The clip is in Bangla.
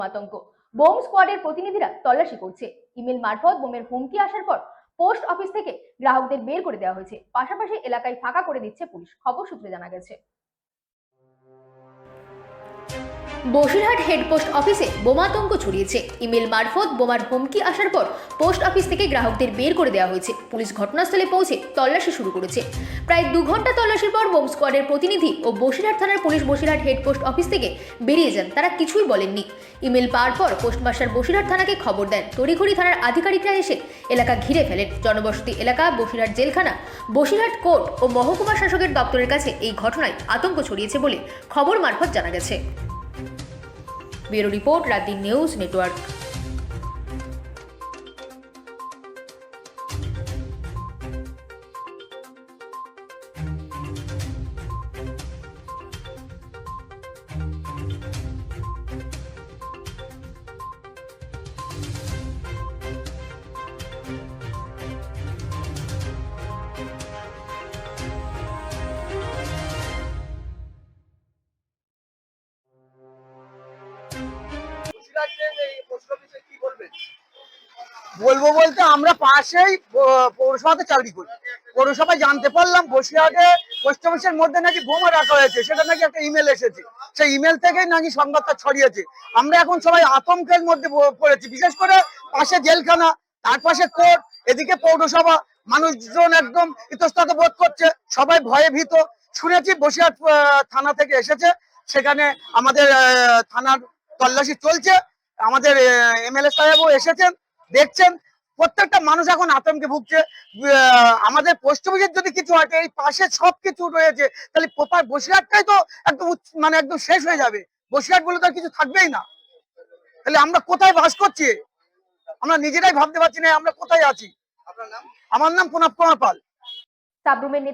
আতঙ্ক। বোম স্কোয়াডের প্রতিনিধিরা তল্লাশি করছে। ইমেল মারফত বোমের হুমকি আসার পর পোস্ট অফিস থেকে গ্রাহকদের বের করে দেওয়া হয়েছে। পাশাপাশি এলাকায় ফাঁকা করে দিচ্ছে পুলিশ। খবর সূত্রে জানা গেছে, বসিরহাট হেড পোস্ট অফিসে বোমাতঙ্ক ছড়িয়েছে। ইমেল মারফত বোমার হুমকি আসার পর পোস্ট অফিস থেকে গ্রাহকদের বের করে দেওয়া হয়েছে। পুলিশ ঘটনাস্থলে পৌঁছে তল্লাশি শুরু করেছে। প্রায় 2 ঘন্টা তল্লাশির পর বোম স্কোয়াডের প্রতিনিধি ও বসিরহাট থানার police Basirhat head post office থেকে বেরিয়ে যান। তারা কিছুই বলেননি। ইমেল পাওয়ার পর পোস্টমাস্টার বসিরহাট থানাকে খবর দেন। তড়িঘড়ি থানার আধিকারিকরা এসে এলাকা ঘিরে ফেলেন। জনবসতি এলাকা, বসিরহাট জেলখানা, বসিরহাট কোর্ট ও মহকুমা শাসকের দপ্তরের কাছে এই ঘটনায় আতঙ্ক ছড়িয়েছে বলে খবর মারফত জানা গেছে। Bureau report, রাতদিন news network. বলবো বলতে আমরা পাশেই পৌরসভাতে চাকরি করি। পৌরসভায় জানতে পারলাম বসিরহাটে পোস্ট অফিসের মধ্যে নাকি বোমা রাখা হয়েছে, সেটা নাকি একটা ইমেল এসেছে। সেই ইমেল থেকেই নাকি সংবাদটা ছড়িয়েছে। আমরা এখন সবাই আতঙ্কের মধ্যে পড়েছি, বিশেষ করে পাশে জেলখানা, তার পাশে কোর্ট, এদিকে পৌরসভা। মানুষজন একদম ইতস্তত বোধ করছে, সবাই ভয়ে ভীত। শুনেছি বসিরহাট থানা থেকে এসেছে, সেখানে আমাদের থানার তল্লাশি চলছে। আমাদের এমএলএ সাহেবও এসেছেন, দেখছেন। প্রত্যেকটা মানুষ এখন আতঙ্কে ভুগছে। আমাদের পোস্ট অফিসের যদি কিছু হয়, এই পাশে সবকিছু রয়েছে, তাহলে কোথায় বসিরহাটটাই তো একদম মানে একদম শেষ হয়ে যাবে। বসিরহাট বলে তো আর কিছু থাকবেই না। তাহলে আমরা কোথায় বাস করছি? আমরা নিজেরাই ভাবতে পারছি না আমরা কোথায় আছি। আমার নাম প্রণব কুমার পাল। সাবরুমের নেতা